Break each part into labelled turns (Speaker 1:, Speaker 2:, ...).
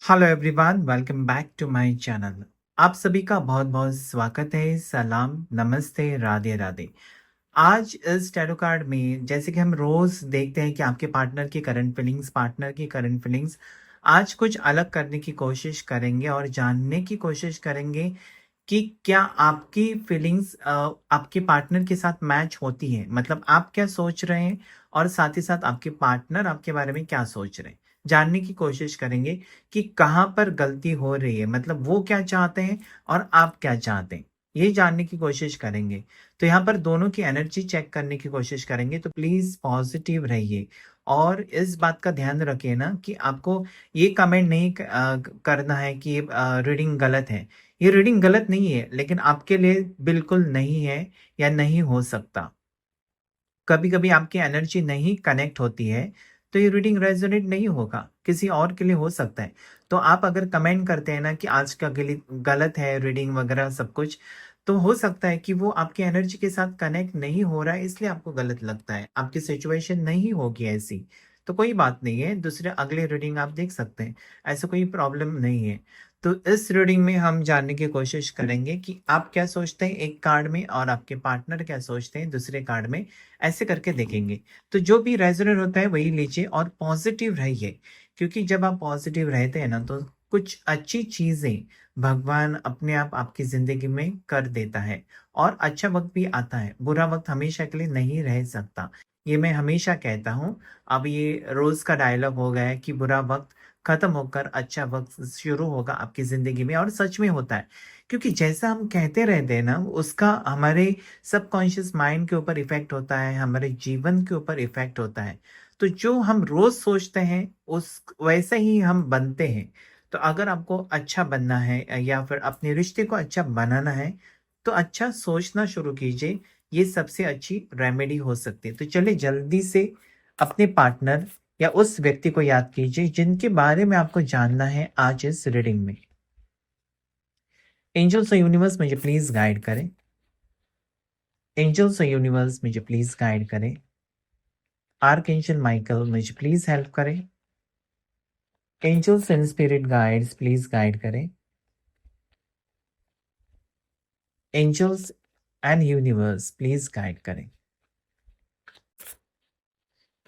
Speaker 1: Hello everyone, welcome back to my channel. आप सभी का बहुत बहुत स्वागत है। सलाम, नमस्ते, राधे राधे। आज इस टैरो कार्ड में जैसे कि हम रोज देखते हैं कि आपके पार्टनर की करंट फीलिंग्स, पार्टनर की करंट फीलिंग्स, आज कुछ अलग करने की कोशिश करेंगे और जानने की कोशिश करेंगे कि क्या आपकी फीलिंग्स आपके पार्टनर के साथ मैच होती है। मतलब आप क्या सोच रहे हैं और साथ ही साथ आपके पार्टनर आपके बारे में क्या सोच रहे हैं। जानने की कोशिश करेंगे कि कहाँ पर गलती हो रही है, मतलब वो क्या चाहते हैं और आप क्या चाहते हैं, ये जानने की कोशिश करेंगे। तो यहाँ पर दोनों की एनर्जी चेक करने की कोशिश करेंगे। तो प्लीज़ पॉजिटिव रहिए और इस बात का ध्यान रखिए ना कि आपको ये कमेंट नहीं करना है कि रीडिंग गलत है। ये रीडिंग गलत नहीं है, लेकिन आपके लिए बिल्कुल नहीं है या नहीं हो सकता। कभी-कभी आपकी एनर्जी नहीं कनेक्ट होती है, तो ये रीडिंग रेज़ोनेट नहीं होगा, किसी और के लिए हो सकता है। तो आप अगर कमेंट करते हैं ना कि आज का गलत है रीडिंग वगैरह सब कुछ, तो हो सकता है कि वो आपकी एनर्जी के साथ कनेक्ट नहीं हो रहा है, इसलिए आपको गलत लगता है। आपकी सिचुएशन नहीं होगी ऐसी, तो कोई बात नहीं है, दूसरे अगले रीडिंग आप देख सकते हैं, ऐसा कोई प्रॉब्लम नहीं है। तो इस रीडिंग में हम जानने की कोशिश करेंगे कि आप क्या सोचते हैं एक कार्ड में और आपके पार्टनर क्या सोचते हैं दूसरे कार्ड में, ऐसे करके देखेंगे। तो जो भी रेज़ोनेट होता है वही लीजिए और पॉज़िटिव रहिए, क्योंकि जब आप पॉज़िटिव रहते हैं ना तो कुछ अच्छी चीज़ें भगवान अपने आप आपकी ज़िंदगी में कर देता है और अच्छा वक़्त भी आता है। बुरा वक़्त हमेशा के लिए नहीं रह सकता। ये मैं हमेशा कहता हूँ। अब ये रोज़ का डायलॉग हो गया है कि बुरा वक़्त खत्म होकर अच्छा वक़्त शुरू होगा आपकी ज़िंदगी में, और सच में होता है। क्योंकि जैसा हम कहते रहते हैं ना, उसका हमारे सबकॉन्शियस माइंड के ऊपर इफ़ेक्ट होता है, हमारे जीवन के ऊपर इफ़ेक्ट होता है। तो जो हम रोज़ सोचते हैं, उस वैसे ही हम बनते हैं। तो अगर आपको अच्छा बनना है या फिर अपने रिश्ते को अच्छा बनाना है, तो अच्छा सोचना शुरू कीजिए। ये सबसे अच्छी रेमेडी हो सकती है। तो चलिए जल्दी से अपने पार्टनर या उस व्यक्ति को याद कीजिए जिनके बारे में आपको जानना है आज इस रीडिंग में। एंजल्स और यूनिवर्स मुझे प्लीज़ गाइड करें। एंजल्स और यूनिवर्स मुझे प्लीज़ गाइड करें। आर्कएंजल माइकल मुझे प्लीज़ हेल्प करें। Angels and spirit guides please guide करें। Angels and universe please guide करें।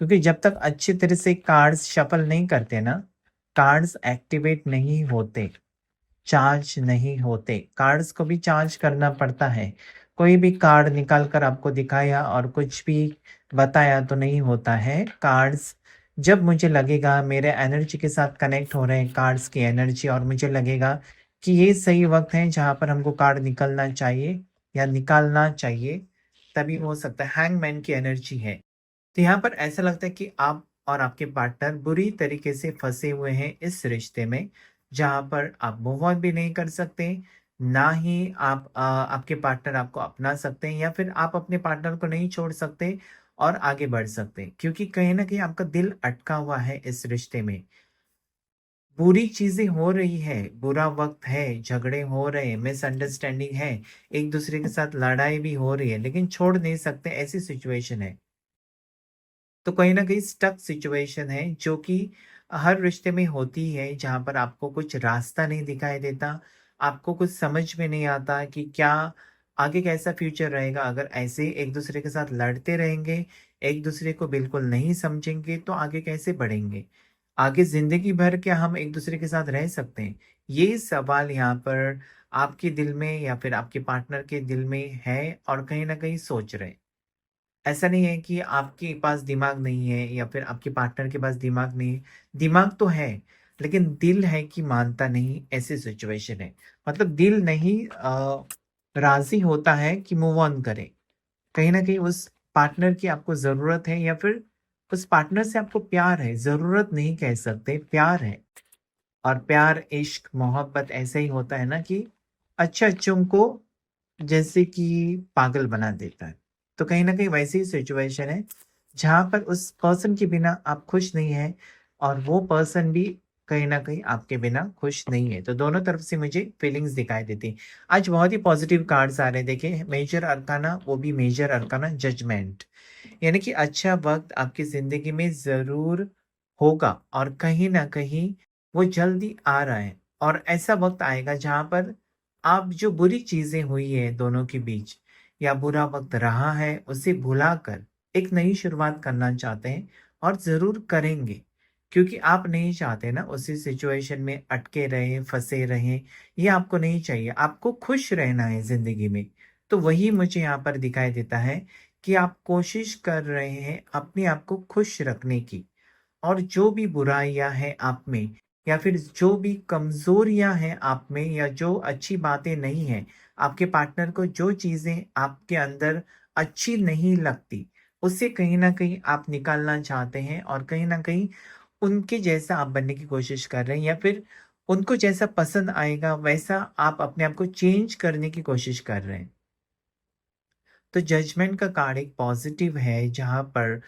Speaker 1: क्योंकि जब तक अच्छी तरह से कार्ड्स शफल नहीं करते ना, कार्ड्स एक्टिवेट नहीं होते, चार्ज नहीं होते। कार्ड्स को भी चार्ज करना पड़ता है। कोई भी कार्ड निकाल कर आपको दिखाया और कुछ भी बताया तो नहीं होता है। कार्ड्स जब मुझे लगेगा मेरे एनर्जी के साथ कनेक्ट हो रहे हैं कार्ड्स की एनर्जी, और मुझे लगेगा कि ये सही वक़्त है जहाँ पर हमको कार्ड निकलना चाहिए या निकालना चाहिए, तभी हो सकता है। हैंगमैन की एनर्जी है। तो यहाँ पर ऐसा लगता है कि आप और आपके पार्टनर बुरी तरीके से फँसे हुए हैं इस रिश्ते में, जहाँ पर आप मूव ऑन भी नहीं कर सकते, ना ही आप आपके पार्टनर आपको अपना सकते हैं या फिर आप अपने पार्टनर को नहीं छोड़ सकते और आगे बढ़ सकते। क्योंकि कहीं न कहीं आपका दिल अटका हुआ है इस रिश्ते में। बुरी चीज़ें हो रही है, बुरा वक़्त है, झगड़े हो रहे हैं, मिसअंडरस्टैंडिंग है, एक-दूसरे के साथ लड़ाई भी हो रही है, लेकिन छोड़ नहीं सकते, ऐसी सिचुएशन है। तो कहीं न कहीं स्टक सिचुएशन है जो कि हर रिश्ते में होती है, जहाँ पर आपको कुछ रास्ता नहीं दिखाई देता, आपको कुछ समझ में नहीं आता कि क्या आगे कैसा फ्यूचर रहेगा। अगर ऐसे एक-दूसरे के साथ लड़ते रहेंगे, एक-दूसरे को बिल्कुल नहीं समझेंगे तो आगे कैसे बढ़ेंगे? आगे ज़िंदगी भर क्या हम एक-दूसरे के साथ रह सकते हैं? ये सवाल यहाँ पर आपके दिल में या फिर आपके पार्टनर के दिल में है और कहीं न कहीं सोच रहे हैं। ऐसा नहीं है कि आपके पास दिमाग नहीं है या फिर आपके पार्टनर के पास दिमाग नहीं है। दिमाग तो है, लेकिन दिल है कि मानता नहीं, ऐसी सिचुएशन है। मतलब दिल नहीं राज़ी होता है कि मूव ऑन करें। कहीं न कहीं उस पार्टनर की आपको ज़रूरत है या फिर उस पार्टनर से आपको प्यार है, ज़रूरत नहीं कह सकते, प्यार है। और प्यार, इश्क, मोहब्बत ऐसे ही होता है ना कि अच्छे-अच्छों को जैसे कि पागल बना देता है। तो कहीं न कहीं वैसी ही सिचुएशन है, जहाँ पर उस पर्सन के बिना आप खुश नहीं हैं और वो पर्सन भी कहीं न कहीं आपके बिना खुश नहीं है। तो दोनों तरफ से मुझे फीलिंग्स दिखाई देती हैं। आज बहुत ही पॉज़िटिव कार्ड्स आ रहे हैं। देखिए मेजर अरकाना, वो भी मेजर अरकाना जजमेंट। यानी कि अच्छा वक़्त आपकी ज़िंदगी में ज़रूर होगा और कहीं न कहीं वो जल्दी आ रहा है और ऐसा वक़्त आएगा जहाँ पर आप जो बुरी चीज़ें हुई है दोनों के बीच या बुरा वक़्त रहा है, उसे भुलाकर एक नई शुरुआत करना चाहते हैं और ज़रूर करेंगे। क्योंकि आप नहीं चाहते ना उसी सिचुएशन में अटके रहें, फँसे रहें, ये आपको नहीं चाहिए। आपको खुश रहना है ज़िंदगी में। तो वही मुझे यहाँ पर दिखाई देता है कि आप कोशिश कर रहे हैं अपने आप को खुश रखने की। और जो भी बुराइयाँ हैं आप में या फिर जो भी कमज़ोरियाँ हैं आप में या जो अच्छी बातें नहीं हैं, आपके पार्टनर को जो चीज़ें आपके अंदर अच्छी नहीं लगती, उससे कहीं न कहीं आप निकालना चाहते हैं और कहीं न कहीं उनके जैसा आप बनने की कोशिश कर रहे हैं या फिर उनको जैसा पसंद आएगा वैसा आप अपने आप को चेंज करने की कोशिश कर रहे हैं। तो जजमेंट का कार्ड एक पॉज़िटिव है जहाँ पर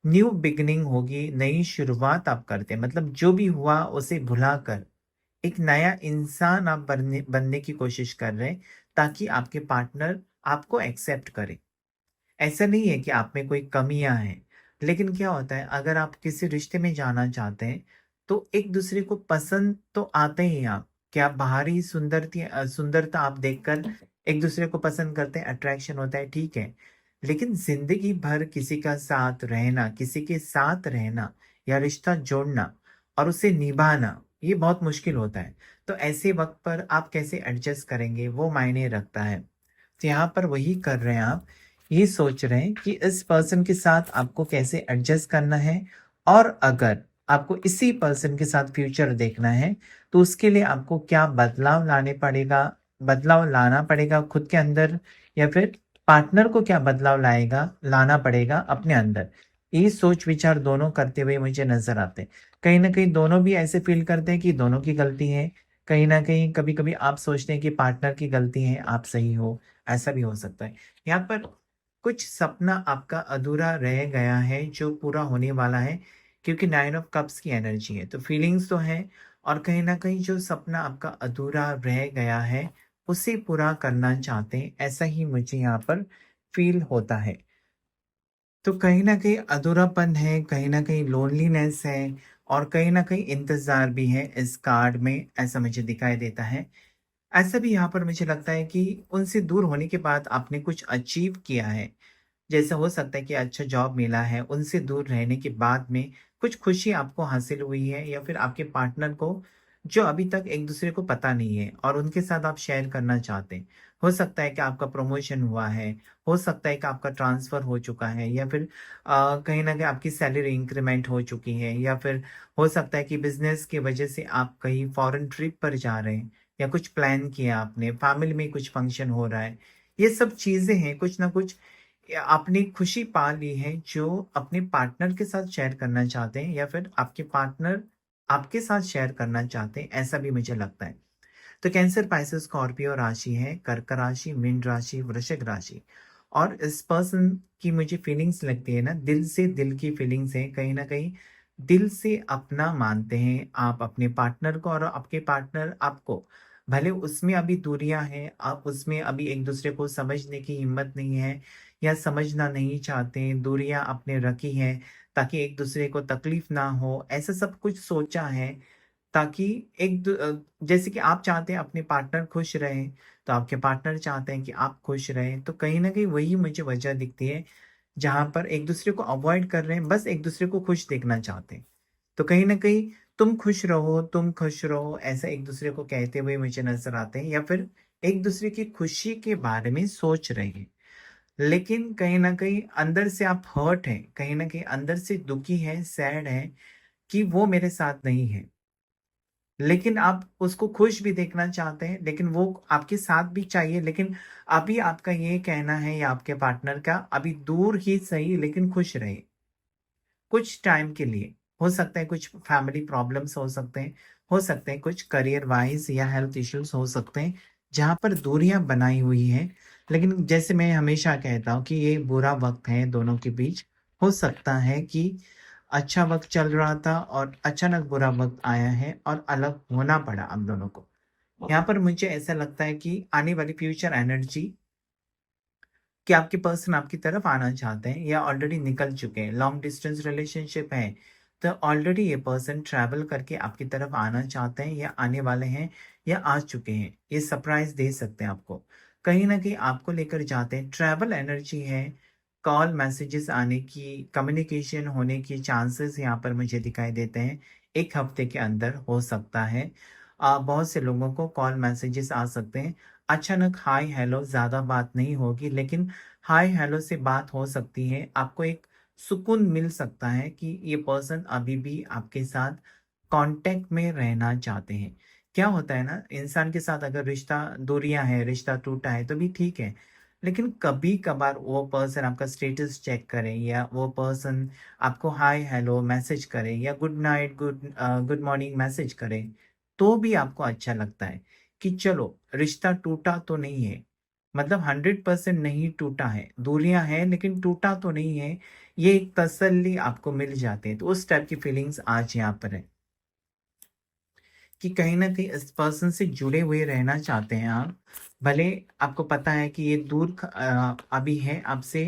Speaker 1: न्यू बिगिनिंग होगी, नई शुरुआत आप करते हैं। मतलब जो भी हुआ उसे भुलाकर एक नया इंसान आप बनने बनने की कोशिश कर रहे हैं, ताकि आपके पार्टनर आपको एक्सेप्ट करे। ऐसा नहीं है कि आप में कोई कमियाँ हैं, लेकिन क्या होता है अगर आप किसी रिश्ते में जाना चाहते हैं, तो एक-दूसरे को पसंद तो आते ही हैं आप। क्या बाहरी सुंदरता आप देखकर एक-दूसरे को पसंद करते हैं, अट्रैक्शन होता है, ठीक है। लेकिन ज़िंदगी भर किसी का साथ रहना, किसी के साथ रहना या रिश्ता जोड़ना और उसे निभाना, ये बहुत मुश्किल होता है। तो ऐसे वक़्त पर आप कैसे एडजस्ट करेंगे, वो मायने रखता है। तो यहाँ पर वही कर रहे हैं आप, ये सोच रहे हैं कि इस पर्सन के साथ आपको कैसे एडजस्ट करना है और अगर आपको इसी पर्सन के साथ फ्यूचर देखना है, तो उसके लिए आपको क्या बदलाव लाना पड़ेगा खुद के अंदर या फिर पार्टनर को क्या बदलाव लाना पड़ेगा अपने अंदर। ये सोच-विचार दोनों करते हुए मुझे नज़र आते हैं। कहीं न कहीं दोनों भी ऐसे फ़ील करते हैं कि दोनों की गलती है, कहीं न कहीं कभी-कभी आप सोचते हैं कि पार्टनर की गलती है, आप सही हो। ऐसा भी हो सकता है। यहाँ पर कुछ सपना आपका अधूरा रह गया है जो पूरा होने वाला है क्योंकि 9 ऑफ कप्स की एनर्जी है। तो फीलिंग्स तो हैं और कहीं न कहीं जो सपना आपका अधूरा रह गया है, उसे पूरा करना चाहते हैं, ऐसा ही मुझे यहाँ पर फ़ील होता है। तो कहीं न कहीं अधूरापन है, कहीं न कहीं लोनलीनेस है और कहीं न कहीं इंतज़ार भी है इस कार्ड में, ऐसा मुझे दिखाई देता है। ऐसा भी यहाँ पर मुझे लगता है कि उनसे दूर होने के बाद आपने कुछ अचीव किया है। जैसा हो सकता है कि अच्छा जॉब मिला है, उनसे दूर रहने के बाद में कुछ खुशी आपको हासिल हुई है या फिर आपके पार्टनर को जो अभी तक एक-दूसरे को पता नहीं है और उनके साथ आप शेयर करना चाहते हैं। हो सकता है कि आपका प्रमोशन हुआ है, हो सकता है कि आपका ट्रांसफ़र हो चुका है या फिर कहीं न कहीं आपकी सैलरी इंक्रीमेंट हो चुकी है या फिर हो सकता है कि बिज़नेस की वजह से आप कहीं फ़ॉरेन ट्रिप पर जा रहे हैं या कुछ प्लान किया आपने, फैमिली में कुछ फंक्शन हो रहा है। ये सब चीज़ें हैं, कुछ ना कुछ आपने खुशी पा ली है जो अपने पार्टनर के साथ शेयर करना चाहते हैं या फिर आपके पार्टनर आपके साथ शेयर करना चाहते हैं, ऐसा भी मुझे लगता है। तो कैंसर, पाइसेस, स्कॉर्पियो राशि है, कर्क राशि, मीन राशि, वृश्चिक राशि और इस पर्सन की मुझे फीलिंग्स लगती है ना, दिल से दिल की फीलिंग्स है, कहीं न कहीं दिल से अपना मानते हैं आप अपने पार्टनर को और आपके पार्टनर आपको। भले उसमें अभी दूरियाँ हैं, आप उसमें अभी एक-दूसरे को समझने की हिम्मत नहीं है या समझना नहीं चाहते हैं, दूरियाँ आपने रखी हैं ताकि एक-दूसरे को तकलीफ़ ना हो, ऐसा सब कुछ सोचा है। ताकि जैसे कि आप चाहते हैं अपने पार्टनर खुश रहें, तो आपके पार्टनर चाहते हैं कि आप खुश रहें, तो कहीं न कहीं वही मुझे वजह दिखती है, जहाँ पर एक-दूसरे को अवॉइड कर रहे हैं, बस एक-दूसरे को खुश देखना चाहते हैं। तो कहीं न कहीं तुम खुश रहो, ऐसा एक-दूसरे को कहते हुए मुझे नज़र आते हैं या फिर एक-दूसरे की खुशी के बारे में सोच रहे हैं। लेकिन कहीं न कहीं अंदर से आप हर्ट हैं, कहीं न कहीं अंदर से दुखी हैं, सैड हैं कि वो मेरे साथ नहीं है। लेकिन आप उसको खुश भी देखना चाहते हैं, लेकिन वो आपके साथ भी चाहिए, लेकिन अभी आपका ये कहना है या आपके पार्टनर का अभी दूर ही सही लेकिन खुश रहे, कुछ टाइम के लिए। हो सकता है कुछ फैमिली प्रॉब्लम्स हो सकते हैं, हो सकते हैं कुछ करियर वाइज़ या हेल्थ इश्यूज़ हो सकते हैं, जहाँ पर दूरियाँ बनाई हुई हैं। लेकिन जैसे मैं हमेशा कहता हूँ कि ये बुरा वक़्त है दोनों के बीच। हो सकता है कि अच्छा वक़्त चल रहा था और अचानक बुरा वक़्त आया है और अलग होना पड़ा हम दोनों को। यहाँ पर मुझे ऐसा लगता है कि आने वाली फ्यूचर एनर्जी कि आपके पर्सन आपकी तरफ आना चाहते हैं या ऑलरेडी निकल चुके हैं, लॉन्ग डिस्टेंस रिलेशनशिप है, तो ऑलरेडी ये पर्सन ट्रैवल करके आपकी तरफ आना चाहते हैं या आने वाले हैं या आ चुके हैं। ये सरप्राइज़ दे सकते हैं आपको। कहीं न कहीं आपको लेकर जाते हैं, ट्रैवल एनर्जी है, कॉल मैसेजेस आने की, कम्युनिकेशन होने की चांसेस यहाँ पर मुझे दिखाई देते हैं। 1 हफ्ते के अंदर हो सकता है। बहुत से लोगों को कॉल मैसेजेस आ सकते हैं। अचानक हाय हेलो ज़्यादा बात नहीं होगी, लेकिन हाय हेलो से बात हो सकती है। आपको एक सुकून मिल सकता है कि ये पर्सन अभी भी आपके साथ कांटेक्ट में रहना चाहते हैं। क्या होता है ना, इंसान के साथ अगर रिश्ता दूरियां हैं, रिश्ता टूटा है तो भी ठीक है। लेकिन कभी-कभार वो पर्सन आपका स्टेटस चेक करे या वो पर्सन आपको हाय हेलो मैसेज करे या good night, good morning message करे, तो भी आपको अच्छा लगता है कि चलो रिश्ता टूटा तो नहीं है। मतलब 100% नहीं टूटा है, दूरियां हैं लेकिन टूटा तो नहीं है। ये एक तसल्ली आपको मिल जाती है। तो उस टाइप की फीलिंग्स आज यहाँ पर है कि कहीं न कहीं इस पर्सन से जुड़े हुए रहना चाहते हैं आप। भले आपको पता है कि ये अभी है आपसे,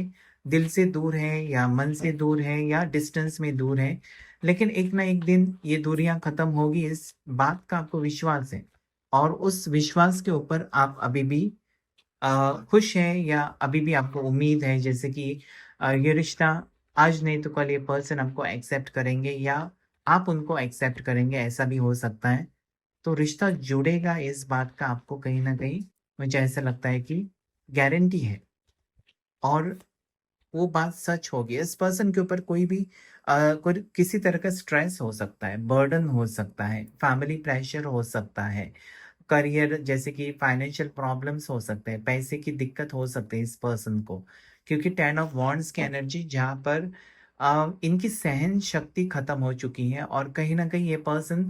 Speaker 1: दिल से दूर है या मन से दूर है या डिस्टेंस में दूर है, लेकिन एक ना एक दिन ये दूरियाँ खत्म होगी, इस बात का आपको विश्वास है। और उस विश्वास के ऊपर आप अभी भी खुश हैं या अभी भी आपको उम्मीद है जैसे कि ये रिश्ता आज नहीं तो कल ये पर्सन आपको एक्सेप्ट करेंगे या आप उनको एक्सेप्ट करेंगे, ऐसा भी हो सकता है। तो रिश्ता जुड़ेगा, इस बात का आपको कहीं न कहीं मुझे ऐसा लगता है कि गारंटी है और वो बात सच होगी। इस पर्सन के ऊपर कोई भी कोई किसी तरह का स्ट्रेस हो सकता है, बर्डन हो सकता है, फैमिली प्रेशर हो सकता है, करियर जैसे कि फाइनेंशियल प्रॉब्लम्स हो सकते हैं, पैसे की दिक्कत हो सकती है इस पर्सन को। क्योंकि 10 ऑफ वांड्स की एनर्जी जहाँ पर इनकी सहन शक्ति खत्म हो चुकी है और कहीं न कहीं ये पर्सन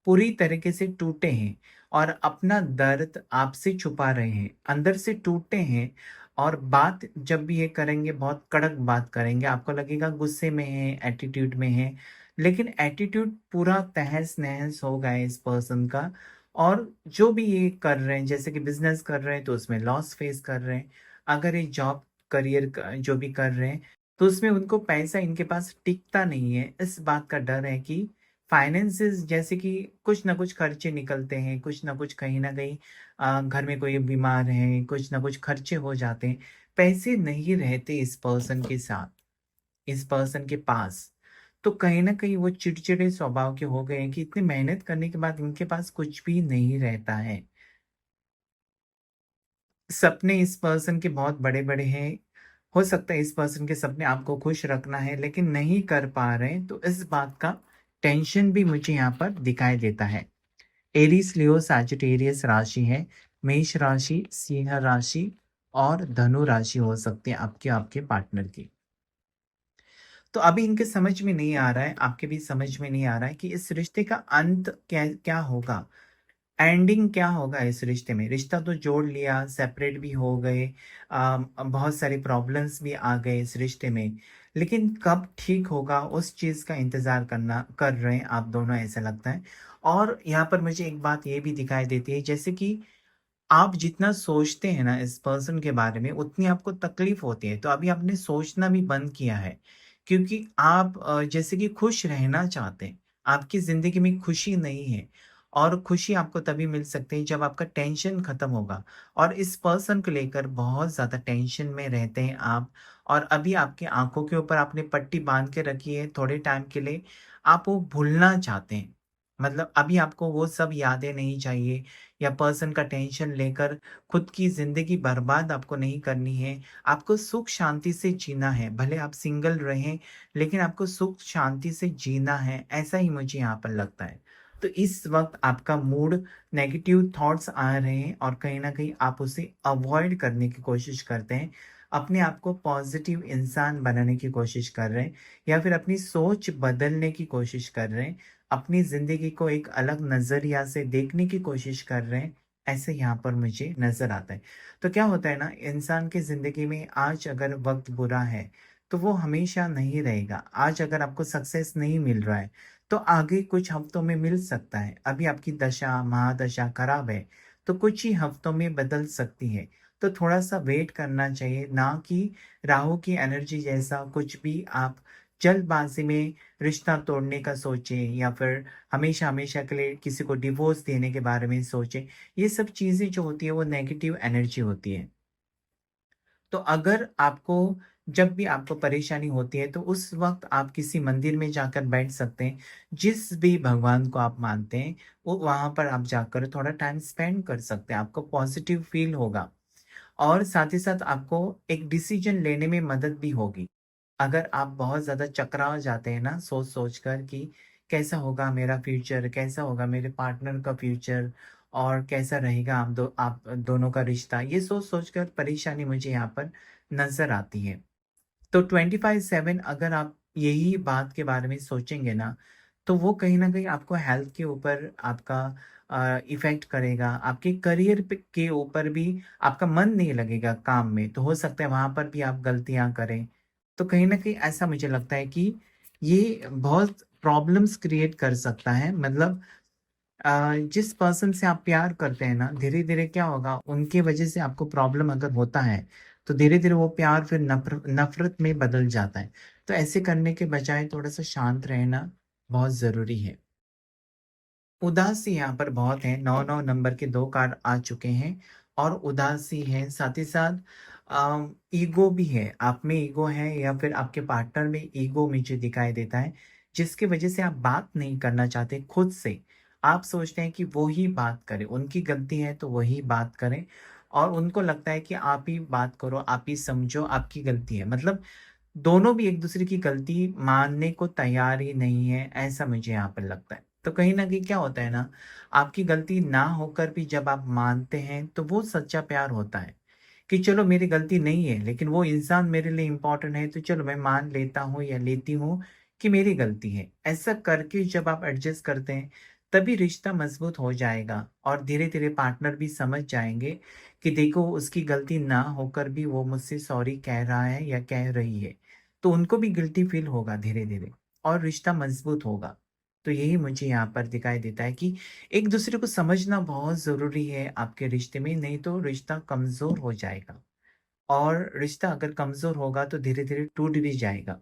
Speaker 1: पूरी तरीके से टूटे हैं और अपना दर्द आपसे छुपा रहे हैं, अंदर से टूटे हैं और बात जब भी ये करेंगे बहुत कड़क बात करेंगे, आपको लगेगा गुस्से में हैं, एटीट्यूड में हैं, लेकिन एटीट्यूड पूरा तहस-नहस हो गया है इस पर्सन का और जो भी ये कर रहे हैं, जैसे कि बिज़नेस कर रहे हैं तो उसमें लॉस फेस कर रहे हैं। अगर ये जॉब, करियर क जो भी कर रहे हैं, तो उसमें उनको पैसा इनके पास टिकता नहीं है। इस बात का डर है कि फाइनेंसेस जैसे कि कुछ न कुछ खर्चे निकलते हैं, कुछ न कुछ कहीं न कहीं घर में कोई बीमार है, कुछ न कुछ खर्चे हो जाते हैं। पैसे नहीं रहते इस पर्सन के साथ, इस पर्सन के पास। तो कहीं न कहीं वो चिड़चिड़े स्वभाव के हो गए हैं कि इतनी मेहनत करने के बाद इनके पास कुछ भी नहीं रहता है। सपने इस पर्सन के बहुत बड़े-बड़े हैं। हो सकता है इस पर्सन के सपने आपको खुश रखना है लेकिन नहीं कर पा रहे हैं, तो इस बात का टेंशन भी मुझे यहाँ पर दिखाई देता है। एरीस, लियो, सैजिटेरियस राशि है, मेष राशि, सिंह राशि और धनु राशि हो सकती है आपके आपके पार्टनर की। तो अभी इनके समझ में नहीं आ रहा है, आपके भी समझ में नहीं आ रहा है कि इस रिश्ते का अंत क्या क्या होगा? एंडिंग क्या होगा इस रिश्ते में? रिश्ता तो जोड़ लिया, सेपरेट भी हो गए, बहुत सारी प्रॉब्लम्स भी आ गए इस रिश्ते में। लेकिन कब ठीक होगा उस चीज़ का इंतज़ार करना कर रहे हैं आप दोनों, ऐसा लगता है। और यहाँ पर मुझे एक बात ये भी दिखाई देती है जैसे कि आप जितना सोचते हैं ना इस पर्सन के बारे में, उतनी आपको तकलीफ होती है। तो अभी आपने सोचना भी बंद किया है, क्योंकि आप जैसे कि खुश रहना चाहते हैं। आपकी ज़िंदगी में खुशी नहीं है और खुशी आपको तभी मिल सकती है जब आपका टेंशन खत्म होगा और इस पर्सन को लेकर बहुत ज़्यादा टेंशन में रहते हैं आप और अभी आपकी आँखों के ऊपर आपने पट्टी बाँध के रखी है थोड़े टाइम के लिए, आप वो भूलना चाहते हैं। मतलब अभी आपको वो सब यादें नहीं चाहिए या पर्सन का टेंशन लेकर खुद की ज़िंदगी बर्बाद आपको नहीं करनी है। आपको सुख शांति से जीना है, भले आप सिंगल रहें, लेकिन आपको सुख शांति से जीना है, ऐसा ही मुझे यहाँ पर लगता है। तो इस वक़्त आपका मूड, नेगेटिव थॉट्स आ रहे हैं और कहीं न कहीं आप उसे अवॉइड करने की कोशिश करते हैं। अपने आप को पॉज़िटिव इंसान बनाने की कोशिश कर रहे हैं या फिर अपनी सोच बदलने की कोशिश कर रहे हैं। अपनी ज़िंदगी को एक अलग नज़रिया से देखने की कोशिश कर रहे हैं, ऐसे यहाँ पर मुझे नज़र आता है। तो क्या होता है ना, इंसान की ज़िंदगी में आज अगर वक़्त बुरा है, तो वो हमेशा नहीं रहेगा। आज अगर आपको सक्सेस नहीं मिल रहा है, तो आगे कुछ हफ्तों में मिल सकता है। अभी आपकी दशा, महादशा खराब है, तो कुछ ही हफ्तों में बदल सकती है। तो थोड़ा-सा वेट करना चाहिए, ना कि राहु की एनर्जी जैसा कुछ भी आप जल्दबाज़ी में रिश्ता तोड़ने का सोचें या फिर हमेशा-हमेशा के लिए किसी को डिवोर्स देने के बारे में सोचें। ये सब चीज़ें जो होती है वो नेगेटिव एनर्जी होती है। तो अगर आपको जब भी आपको परेशानी होती है तो उस वक़्त आप किसी मंदिर में जाकर बैठ सकते हैं। जिस भी भगवान को आप मानते हैं, वो वहाँ पर आप जाकर थोड़ा टाइम स्पेंड कर सकते हैं। आपको पॉज़िटिव फ़ील होगा और साथ ही साथ आपको एक डिसीज़न लेने में मदद भी होगी। अगर आप बहुत ज़्यादा चकरा जाते हैं ना सोच-सोच कर कि कैसा होगा मेरा फ्यूचर, कैसा होगा मेरे पार्टनर का फ्यूचर और कैसा रहेगा आप दोनों का रिश्ता, ये सोच-सोच कर परेशानी मुझे यहाँ पर नज़र आती है। तो 24/7 अगर आप यही बात के बारे में सोचेंगे ना, तो वो कहीं न कहीं आपको हेल्थ के ऊपर आपका इफ़ेक्ट करेगा। आपके करियर पे के ऊपर भी आपका मन नहीं लगेगा काम में, तो हो सकता है वहाँ पर भी आप गलतियाँ करें। तो कहीं न कहीं ऐसा मुझे लगता है कि ये बहुत प्रॉब्लम्स क्रिएट कर सकता है। मतलब जिस पर्सन से आप प्यार करते हैं ना, धीरे-धीरे क्या होगा, उनकी वजह से आपको प्रॉब्लम अगर होता है, तो धीरे-धीरे वो प्यार फिर नफ़रत में बदल जाता है। तो ऐसे करने के बजाय थोड़ा-सा शांत रहना बहुत ज़रूरी है। उदासी यहाँ पर बहुत है, 9-9 नंबर के 2 कार्ड आ चुके हैं और उदासी है, साथ ही साथ ईगो भी है। आप में ईगो है या फिर आपके पार्टनर में ईगो मुझे दिखाई देता है, जिसकी वजह से आप बात नहीं करना चाहते खुद से। आप सोचते हैं कि वो ही बात करें, उनकी गलती है तो वही बात करें और उनको लगता है कि आप ही बात करो, आप ही समझो, आपकी गलती है। मतलब दोनों भी एक-दूसरे की गलती मानने को तैयार ही नहीं है, ऐसा मुझे यहाँ पर लगता है। तो कहीं न कहीं क्या होता है ना, आपकी गलती ना होकर भी जब आप मानते हैं, तो वो सच्चा प्यार होता है, कि चलो मेरी गलती नहीं है, लेकिन वो इंसान मेरे लिए इम्पोर्टेंट है, तो चलो मैं मान लेता हूँ या लेती हूँ कि मेरी गलती है। ऐसा करके जब आप एडजस्ट करते हैं, तभी रिश्ता मज़बूत हो जाएगा और धीरे-धीरे पार्टनर भी समझ जाएँगे कि देखो उसकी गलती ना होकर भी वो मुझसे सॉरी कह रहा है या कह रही है। तो उनको भी गिल्टी फ़ील होगा धीरे-धीरे और रिश्ता मज़बूत होगा। तो यही मुझे यहाँ पर दिखाई देता है कि एक-दूसरे को समझना बहुत ज़रूरी है आपके रिश्ते में, नहीं तो रिश्ता कमज़ोर हो जाएगा और रिश्ता अगर कमज़ोर होगा तो धीरे-धीरे टूट भी जाएगा।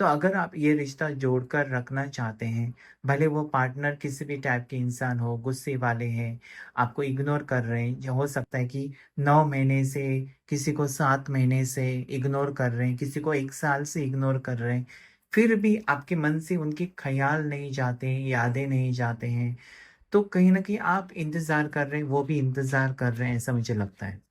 Speaker 1: तो अगर आप ये रिश्ता जोड़कर रखना चाहते हैं, भले वो पार्टनर किसी भी टाइप के इंसान हो, गुस्से वाले हैं, आपको इग्नोर कर रहे हैं, या हो सकता है कि 9 महीने से, किसी को 7 महीने से इग्नोर कर रहे हैं, किसी को 1 साल से इग्नोर कर रहे हैं, फिर भी आपके मन से उनके ख़याल नहीं जाते हैं, यादें नहीं जाते हैं, तो कहीं न कहीं आप इंतज़ार कर रहे हैं, वो भी इंतज़ार कर रहे हैं, ऐसा मुझे लगता है।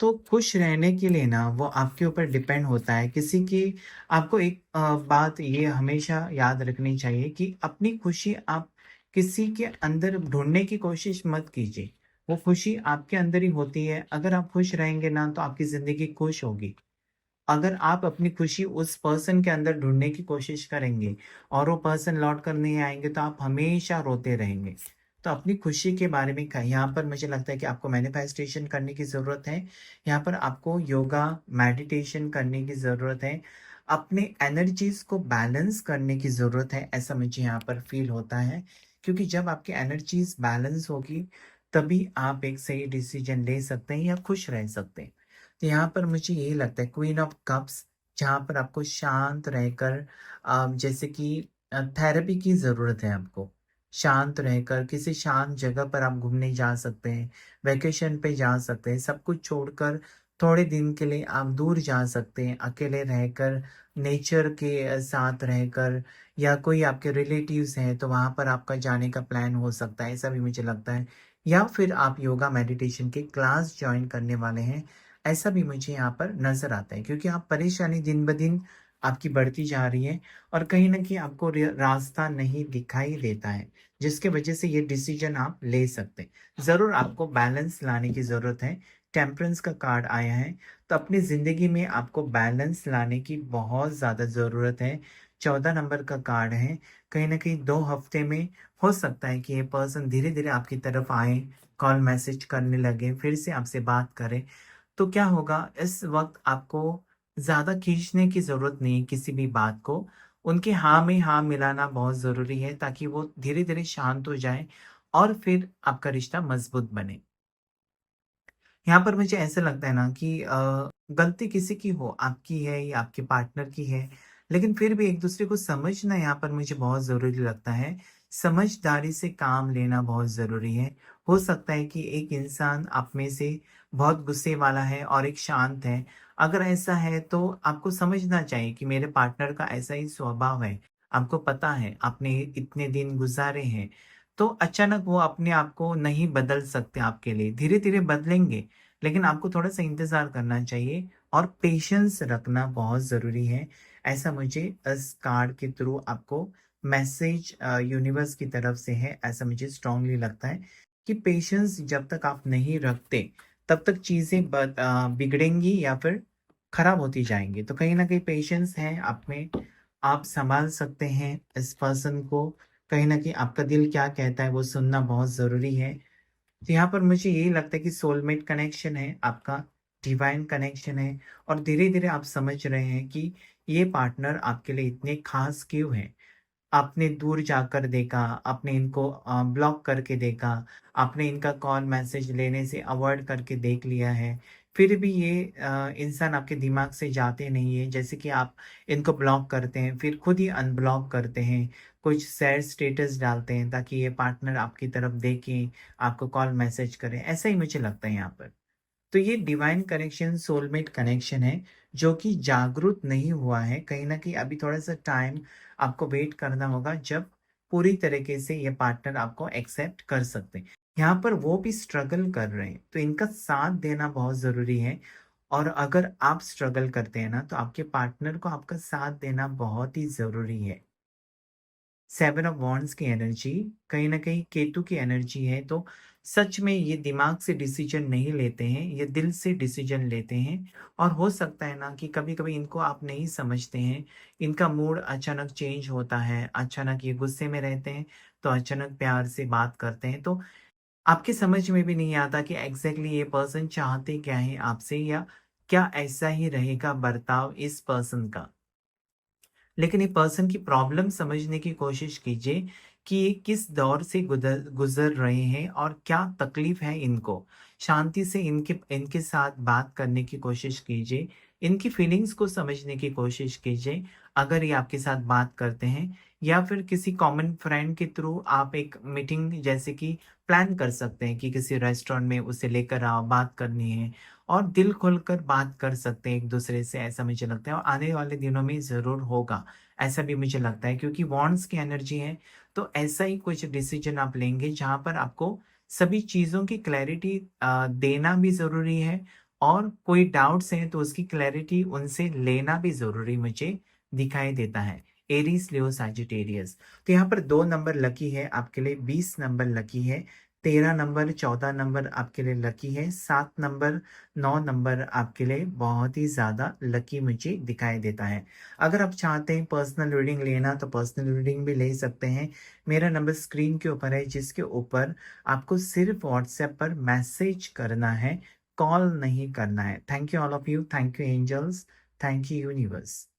Speaker 1: तो खुश रहने के लिए ना वो आपके ऊपर डिपेंड होता है। किसी की आपको एक बात ये हमेशा याद रखनी चाहिए कि अपनी खुशी आप किसी के अंदर ढूँढने की कोशिश मत कीजिए। वो खुशी आपके अंदर ही होती है। अगर आप खुश रहेंगे ना तो आपकी ज़िंदगी खुश होगी। अगर आप अपनी खुशी उस पर्सन के अंदर ढूँढने की कोशिश करेंगे और वो पर्सन लौट कर नहीं आएँगे तो आप हमेशा रोते रहेंगे। तो अपनी खुशी के बारे में यहाँ पर मुझे लगता है कि आपको मैनिफेस्टेशन करने की ज़रूरत है। यहाँ पर आपको योगा, मेडिटेशन करने की ज़रूरत है। अपने एनर्जीज़ को बैलेंस करने की ज़रूरत है, ऐसा मुझे यहाँ पर फ़ील होता है। क्योंकि जब आपकी एनर्जीज़ बैलेंस होगी, तभी आप एक सही डिसीज़न ले सकते हैं या खुश रह सकते हैं। तो यहाँ पर मुझे यही लगता है क्वीन ऑफ कप्स, जहाँ पर आपको शांत रहकर जैसे कि थेरेपी की ज़रूरत है आपको। शांत रहकर किसी शांत जगह पर आप घूमने जा सकते हैं, वैकेशन पे जा सकते हैं, सब कुछ छोड़कर थोड़े दिन के लिए आप दूर जा सकते हैं, अकेले रहकर, नेचर के साथ रहकर, या कोई आपके रिलेटिव्स हैं तो वहाँ पर आपका जाने का प्लान हो सकता है, ऐसा भी मुझे लगता है। या फिर आप योगा मेडिटेशन के क्लास जॉइन करने वाले हैं, ऐसा भी मुझे यहाँ पर नज़र आता है, क्योंकि आप परेशानी दिन-ब-दिन आपकी बढ़ती जा रही है और कहीं न कहीं आपको रास्ता नहीं दिखाई देता है, जिसकी वजह से ये डिसीज़न आप ले सकते हैं। ज़रूर आपको बैलेंस लाने की ज़रूरत है। टेम्परेंस का कार्ड आया है, तो अपनी ज़िंदगी में आपको बैलेंस लाने की बहुत ज़्यादा ज़रूरत है। 14 नंबर का कार्ड है, कहीं न कहीं 2 हफ़्ते में हो सकता है कि ये पर्सन धीरे-धीरे आपकी तरफ आएँ, कॉल मैसेज करने लगे, फिर से आपसे बात करें। तो क्या होगा, इस वक़्त आपको ज़्यादा खींचने की ज़रूरत नहीं है किसी भी बात को। उनके हाँ में हाँ मिलाना बहुत ज़रूरी है ताकि वो धीरे-धीरे शांत हो जाएँ और फिर आपका रिश्ता मज़बूत बने। यहाँ पर मुझे ऐसा लगता है ना कि गलती किसी की हो, आपकी है या आपके पार्टनर की है, लेकिन फिर भी एक-दूसरे को समझना यहाँ पर मुझे बहुत ज़रूरी लगता है। समझदारी से काम लेना बहुत ज़रूरी है। हो सकता है कि एक इंसान आप में से बहुत गुस्से वाला है और एक शांत है। अगर ऐसा है तो आपको समझना चाहिए कि मेरे पार्टनर का ऐसा ही स्वभाव है। आपको पता है, आपने इतने दिन गुज़ारे हैं, तो अचानक वो अपने आप को नहीं बदल सकते आपके लिए। धीरे-धीरे बदलेंगे, लेकिन आपको थोड़ा-सा इंतज़ार करना चाहिए और पेशेंस रखना बहुत ज़रूरी है। ऐसा मुझे इस कार्ड के थ्रू आपको मैसेज यूनिवर्स की तरफ से है, ऐसा मुझे स्ट्रांगली लगता है कि पेशेंस जब तक आप नहीं रखते, तब तक चीज़ें बिगड़ेंगी या फिर खराब होती जाएँगी। तो कहीं न कहीं पेशेंस है आप में, आप सँभाल सकते हैं इस पर्सन को। कहीं न कहीं आपका दिल क्या कहता है वो सुनना बहुत ज़रूरी है। तो यहाँ पर मुझे यही लगता है कि सोलमेट कनेक्शन है आपका, डिवाइन कनेक्शन है और धीरे-धीरे आप समझ रहे हैं कि ये पार्टनर आपके लिए इतने ख़ास क्यों हैं। आपने दूर जाकर देखा, आपने इनको ब्लॉक करके देखा, आपने इनका कॉल मैसेज लेने से अवॉइड करके देख लिया है। फिर भी ये इंसान आपके दिमाग से जाते नहीं हैं, जैसे कि आप इनको ब्लॉक करते हैं, फिर खुद ही अनब्लॉक करते हैं, कुछ सैड स्टेटस डालते हैं ताकि ये पार्टनर आपकी तरफ देखें, आपको कॉल मैसेज करें, ऐसा ही मुझे लगता है यहाँ पर। तो ये डिवाइन कनेक्शन, सोलमेट कनेक्शन है, जो कि जागरूक नहीं हुआ है। कहीं न कहीं अभी थोड़ा-सा टाइम आपको वेट करना होगा, जब पूरी तरीके से ये पार्टनर आपको एक्सेप्ट कर सकते हैं। यहाँ पर वो भी स्ट्रगल कर रहे हैं, तो इनका साथ देना बहुत ज़रूरी है और अगर आप स्ट्रगल करते हैं ना, तो आपके पार्टनर को आपका साथ देना बहुत ही ज़रूरी है। सेवन ऑफ वॉन्ड्स की एनर्जी कहीं न कहीं केतु की एनर्जी है, तो सच में ये दिमाग से डिसीज़न नहीं लेते हैं, ये दिल से डिसीज़न लेते हैं और हो सकता है ना कि कभी-कभी इनको आप नहीं समझते हैं, इनका मूड अचानक चेंज होता है, अचानक ये गुस्से में रहते हैं, तो अचानक प्यार से बात करते हैं, तो आपकी समझ में भी नहीं आता कि एग्ज़ैक्टली ये पर्सन चाहते क्या हैं आपसे या क्या ऐसा ही रहेगा बर्ताव इस पर्सन का? लेकिन ये पर्सन की प्रॉब्लम समझने की कोशिश कीजिए कि ये किस दौर से गुदर गुज़र रहे हैं और क्या तकलीफ़ है इनको। शांति से इनके इनके साथ बात करने की कोशिश कीजिए, इनकी फीलिंग्स को समझने की कोशिश कीजिए, अगर ये आपके साथ बात करते हैं या फिर किसी कॉमन फ्रेंड के थ्रू आप एक मीटिंग जैसे कि प्लान कर सकते हैं कि किसी रेस्टोरेंट में उसे लेकर आओ, बात करनी है और दिल खोलकर बात कर सकते हैं एक-दूसरे से, ऐसा मुझे लगता है और आने वाले दिनों में ज़रूर होगा। ऐसा भी मुझे लगता है क्योंकि वॉन्ड्स की एनर्जी है, तो ऐसा ही कुछ डिसीज़न आप लेंगे जहाँ पर आपको सभी चीज़ों की क्लैरिटी देना भी ज़रूरी है और कोई डाउट्स हैं तो उसकी क्लैरिटी उनसे लेना भी ज़रूरी मुझे दिखाई देता है। एरीज़, लियो, सजिटेरियस। तो यहाँ पर 2 नंबर लकी है आपके लिए, 20 नंबर लकी है, 13 नंबर, 14 नंबर आपके लिए लकी है, 7 नंबर, 9 नंबर आपके लिए बहुत ही ज़्यादा लकी मुझे दिखाई देता है। अगर आप चाहते हैं पर्सनल रीडिंग लेना तो पर्सनल रीडिंग भी ले सकते हैं। मेरा नंबर स्क्रीन के ऊपर है जिसके ऊपर आपको सिर्फ़ व्हाट्सएप पर मैसेज करना है, कॉल नहीं करना है। Thank you all of you, thank you angels, thank you universe.